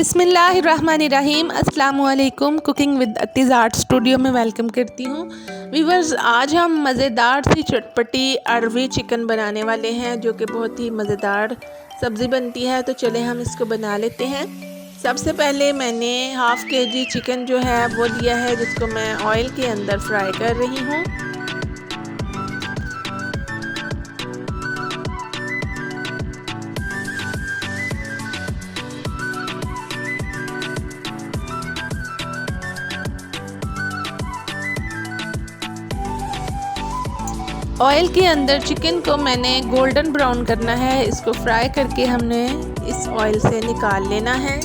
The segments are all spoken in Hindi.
बिस्मिल्लाहिर्रहमानिर्रहीम। अस्सलामुअलैकुम। कुकिंग विद अतीज़ आर्ट स्टूडियो में वेलकम करती हूँ। व्यूवर्स, आज हम मज़ेदार सी चटपटी अरवी चिकन बनाने वाले हैं, जो कि बहुत ही मज़ेदार सब्ज़ी बनती है। तो चलें हम इसको बना लेते हैं। सबसे पहले मैंने हाफ़ केजी चिकन जो है वो लिया है, जिसको मैं ऑयल के अंदर फ्राई कर रही हूँ। ऑयल के अंदर चिकन को मैंने गोल्डन ब्राउन करना है। इसको फ्राई करके हमने इस ऑयल से निकाल लेना है।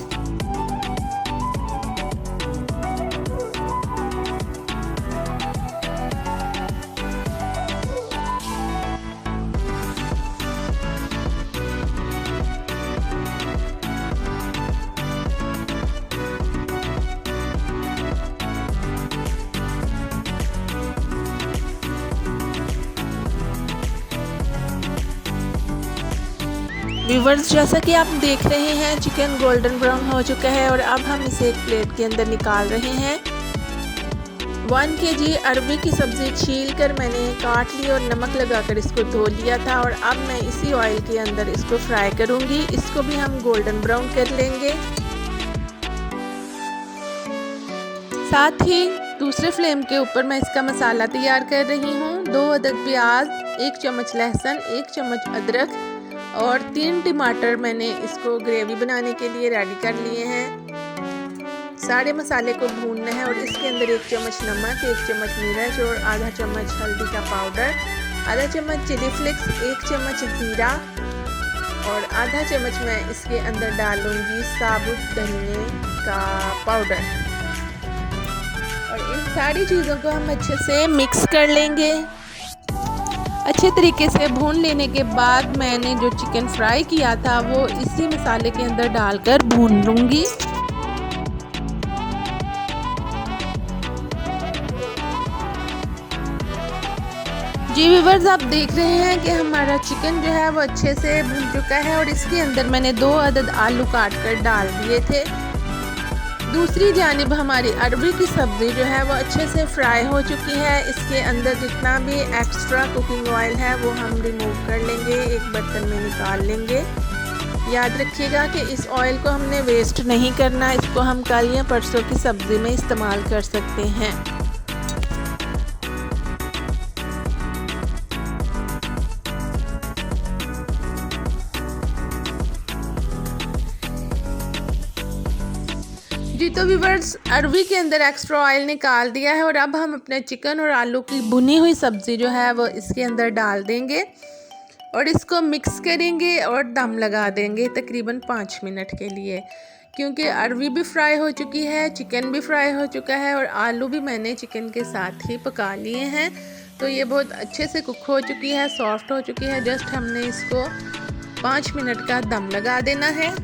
व्यूवर्स, जैसा कि आप देख रहे हैं चिकन गोल्डन ब्राउन हो चुका है और अब हम इसे एक प्लेट के अंदर निकाल रहे हैं। 1 केजी अरवी की सब्ज़ी छील कर मैंने काट ली और नमक लगाकर इसको धो लिया था, और अब मैं इसी ऑयल के अंदर इसको फ्राई करूंगी। इसको भी हम गोल्डन ब्राउन कर लेंगे। साथ ही दूसरे फ्लेम के ऊपर मैं इसका मसाला तैयार कर रही हूँ। 2 अदद प्याज, 1 चम्मच लहसुन, 1 चम्मच अदरक और 3 टमाटर मैंने इसको ग्रेवी बनाने के लिए रेडी कर लिए हैं। सारे मसाले को भूनना है और इसके अंदर 1 चम्मच नमक, 1 चम्मच मिर्च और आधा चम्मच हल्दी का पाउडर, आधा चम्मच चिली फ्लेक्स, 1 चम्मच जीरा और आधा चम्मच मैं इसके अंदर डालूंगी साबुत धनिया का पाउडर। और इन सारी चीज़ों को हम अच्छे से मिक्स कर लेंगे। अच्छे तरीके से भून लेने के बाद मैंने जो चिकन फ्राई किया था वो इसी मसाले के अंदर डालकर भून लूँगी। जी व्यूवर्स, आप देख रहे हैं कि हमारा चिकन जो है वो अच्छे से भून चुका है और इसके अंदर मैंने 2 अदद आलू काट कर डाल दिए थे। दूसरी जानिब हमारी अरवी की सब्ज़ी जो है वो अच्छे से फ्राई हो चुकी है। इसके अंदर जितना भी एक्स्ट्रा कुकिंग ऑयल है वो हम रिमूव कर लेंगे, एक बर्तन में निकाल लेंगे। याद रखिएगा कि इस ऑयल को हमने वेस्ट नहीं करना, इसको हम कल या परसों की सब्ज़ी में इस्तेमाल कर सकते हैं। जी तो व्यूवर्स, अरवी के अंदर एक्स्ट्रा ऑयल निकाल दिया है और अब हम अपने चिकन और आलू की भुनी हुई सब्ज़ी जो है वो इसके अंदर डाल देंगे और इसको मिक्स करेंगे और दम लगा देंगे तकरीबन 5 मिनट के लिए, क्योंकि अरवी भी फ्राई हो चुकी है, चिकन भी फ्राई हो चुका है और आलू भी मैंने चिकन के साथ ही पका लिए हैं। तो ये बहुत अच्छे से कुक हो चुकी है, सॉफ्ट हो चुकी है। जस्ट हमने इसको 5 मिनट का दम लगा देना है।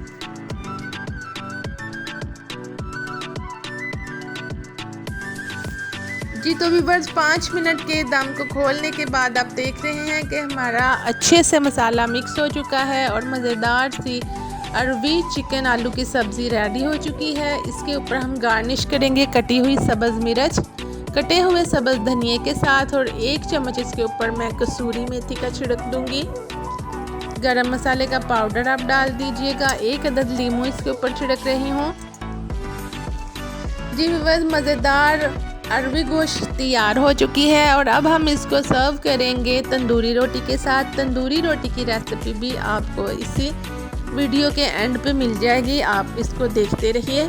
जी तो व्यूवर्स, 5 मिनट के दम को खोलने के बाद आप देख रहे हैं कि हमारा अच्छे से मसाला मिक्स हो चुका है और मज़ेदार सी अरवी चिकन आलू की सब्ज़ी रेडी हो चुकी है। इसके ऊपर हम गार्निश करेंगे कटी हुई सब्ज़ मिर्च, कटे हुए सब्ज़ धनिए के साथ, और 1 चम्मच इसके ऊपर मैं कसूरी मेथी का छिड़क दूंगी। गरम मसाले का पाउडर आप डाल दीजिएगा। 1 अदद लीमू इसके ऊपर छिड़क रही हूँ। जी व्यूवर्स, मज़ेदार अरवी गोश्त तैयार हो चुकी है और अब हम इसको सर्व करेंगे तंदूरी रोटी के साथ। तंदूरी रोटी की रेसिपी भी आपको इसी वीडियो के एंड पे मिल जाएगी, आप इसको देखते रहिए।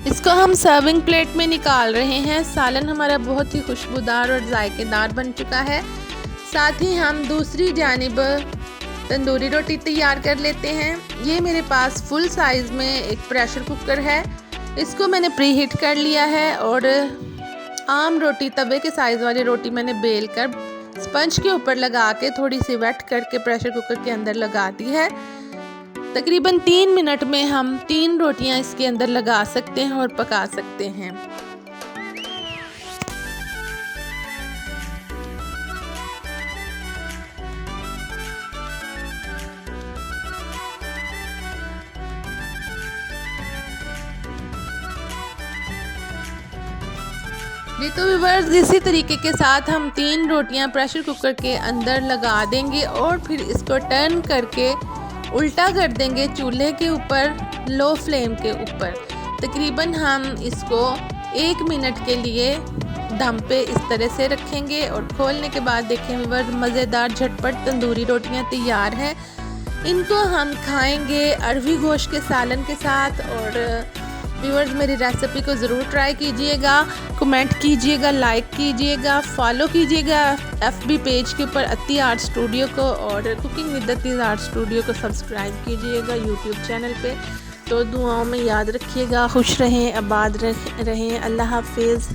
इसको हम सर्विंग प्लेट में निकाल रहे हैं। सालन हमारा बहुत ही खुशबूदार और जायकेदार बन चुका है। साथ ही हम दूसरी जानिब तंदूरी रोटी तैयार कर लेते हैं। ये मेरे पास फुल साइज़ में एक प्रेशर कुकर है, इसको मैंने प्री हीट कर लिया है और आम रोटी, तवे के साइज़ वाली रोटी मैंने बेल कर स्पंज के ऊपर लगा के थोड़ी सी वेट करके प्रेशर कुकर के अंदर लगा दी है। तकरीबन 3 मिनट में हम 3 रोटियां इसके अंदर लगा सकते हैं और पका सकते हैं। जी तो व्यूअर्स इसी तरीके के साथ हम 3 रोटियां प्रेशर कुकर के अंदर लगा देंगे और फिर इसको टर्न करके उल्टा कर देंगे चूल्हे के ऊपर लो फ्लेम के ऊपर। तकरीबन हम इसको 1 मिनट के लिए दम पे इस तरह से रखेंगे और खोलने के बाद देखें व्यूअर्स मज़ेदार झटपट तंदूरी रोटियां तैयार हैं। इनको हम खाएंगे अरवी गोश्त के सालन के साथ। और व्यूअर्स मेरी रेसिपी को ज़रूर ट्राई कीजिएगा, कमेंट कीजिएगा, लाइक कीजिएगा, फॉलो कीजिएगा FB पेज के ऊपर अत्ती आर्ट स्टूडियो को, और कुकिंग विद अत्ती आर्ट स्टूडियो को सब्सक्राइब कीजिएगा यूट्यूब चैनल पे। तो दुआओं में याद रखिएगा, खुश रहें, आबाद रहें, अल्लाह हाफिज़।